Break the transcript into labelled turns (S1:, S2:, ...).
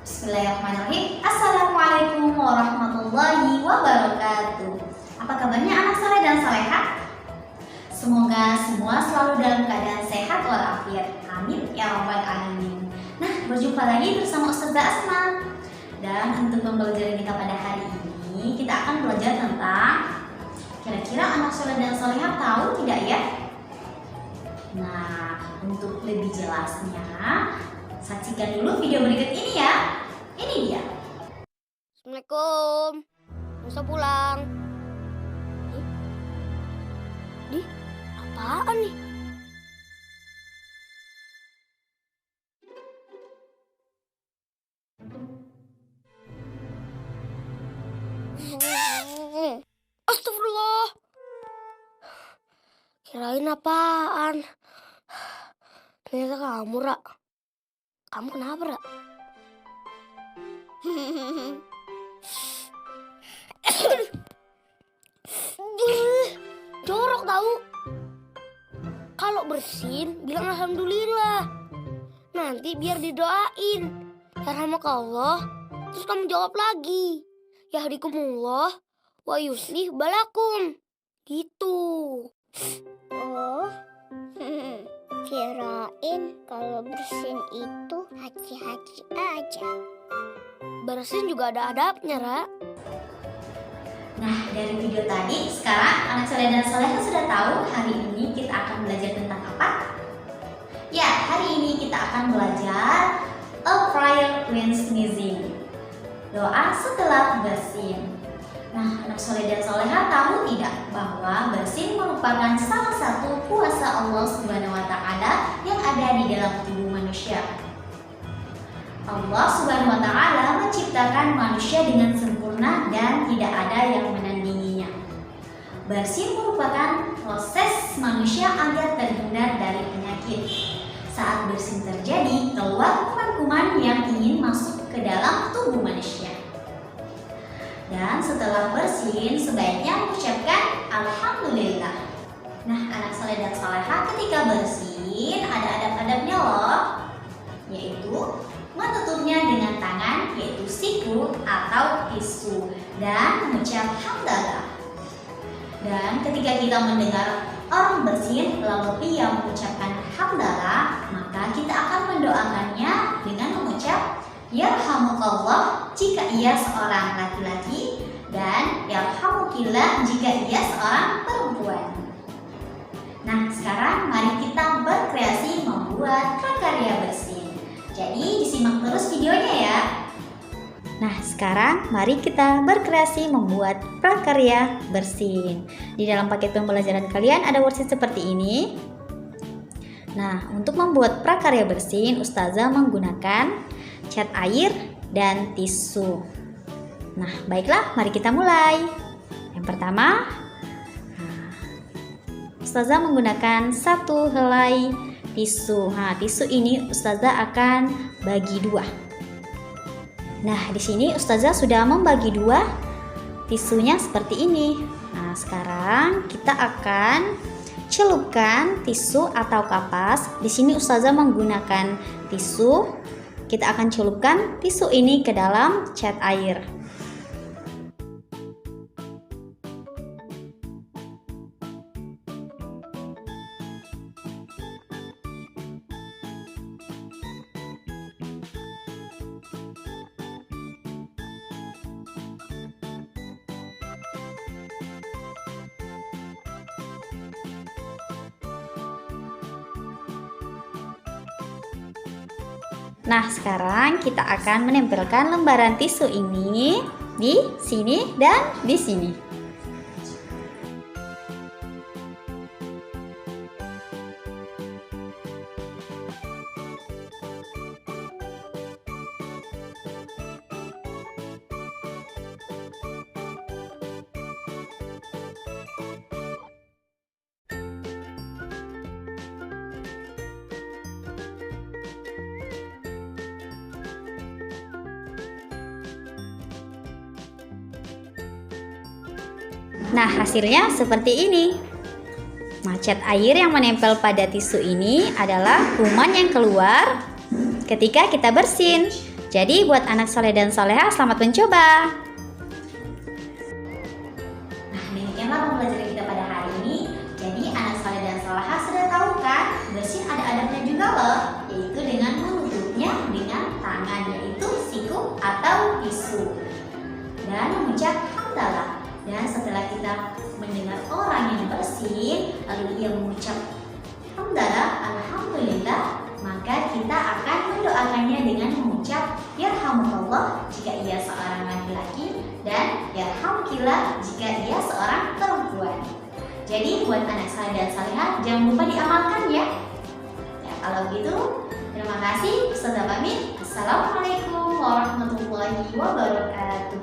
S1: Bismillahirrahmanirrahim. Assalamualaikum warahmatullahi wabarakatuh. Apa kabarnya anak saleh dan salehah? Semoga semua selalu dalam keadaan sehat walafiat. Amin ya rabbal alamin. Nah, berjumpa lagi bersama Ustazah Asma. Dan untuk pembelajaran kita pada hari ini, kita akan belajar tentang kira-kira anak saleh dan salehah tahu tidak ya? Nah, untuk lebih jelasnya, saksikan dulu video berikut ini ya. Ini dia.
S2: Assalamualaikum. Bisa pulang. Di apaan nih? Astagfirullah. Kirain apaan? Ternyata kamu, Ra. Kamu kenapa, Ra? Jorok tahu. Kalau bersin bilang alhamdulillah. Nanti biar didoain. Yarhamakallah. Terus kamu jawab lagi. Yahdikumullah wa yuslih balakum. Gitu.
S3: Oh, kirain kalau bersin itu haji-haji aja.
S2: Bersin juga ada adabnya, Ra.
S1: Nah, dari video tadi, sekarang anak saleh dan salehah sudah tahu hari ini kita akan belajar tentang apa? Ya, hari ini kita akan belajar a prayer when sneezing. Doa setelah bersin. Nah, anak saleh dan salehah tahu tidak bahwa bersin merupakan salah satu kuasa Allah Subhanahu wa taala yang ada di dalam tubuh manusia. Allah Subhanahu wa taala menciptakan manusia dengan sempurna dan tidak ada yang menandinginya. Bersin merupakan proses manusia agar terhindar dari penyakit. Saat bersin terjadi, keluar kuman-kuman yang ingin masuk ke dalam tubuh manusia. Dan setelah bersin, sebaiknya mengucapkan alhamdulillah. Nah, anak saleh dan salehah ketika bersin ada adab-adabnya loh, yaitu menutupnya dengan tangan, yaitu siku atau tisu, dan mengucap hamdalah. Dan ketika kita mendengar orang bersin lalu ia mengucapkan hamdalah, maka kita akan mendoakannya dengan mengucap yarhamukallah jika ia seorang laki-laki dan yarhamukillah jika ia seorang perempuan. Nah, sekarang mari kita berkreasi membuat prakarya bersin. Jadi disimak terus videonya ya. Nah, sekarang mari kita berkreasi membuat prakarya bersin. Di dalam paket pembelajaran kalian ada worksheet seperti ini. Nah, untuk membuat prakarya bersin, Ustazah menggunakan cat air dan tisu. Nah, baiklah, mari kita mulai. Yang pertama, Ustazah menggunakan satu helai tisu. Nah, tisu ini Ustazah akan bagi dua. Nah, di sini Ustazah sudah membagi dua tisunya seperti ini. Nah, sekarang kita akan celupkan tisu atau kapas. Di sini Ustazah menggunakan tisu. Kita akan celupkan tisu ini ke dalam cat air. Nah, sekarang kita akan menempelkan lembaran tisu ini di sini dan di sini. Nah, hasilnya seperti ini. Nah, cat air yang menempel pada tisu ini adalah kuman yang keluar ketika kita bersin. Jadi buat anak soleh dan soleha, selamat mencoba. Nah, demikianlah pembelajaran kita pada hari ini. Jadi anak soleh dan soleha sudah tahu kan, bersin ada adabnya juga loh, yaitu dengan menutupnya dengan tangan, yaitu siku atau tisu, dan mengucap hamdalah. Dan setelah kita mendengar orang yang bersin, lalu ia mengucap hamdalah, alhamdulillah, maka kita akan mendoakannya dengan mengucap yarhamukallah jika ia seorang laki-laki dan yarhamkillah jika ia seorang perempuan. Jadi buat anak soleh dan salehah, jangan lupa diamalkan ya. Ya, kalau gitu, terima kasih. Ustazah pamit. Assalamualaikum warahmatullahi wabarakatuh.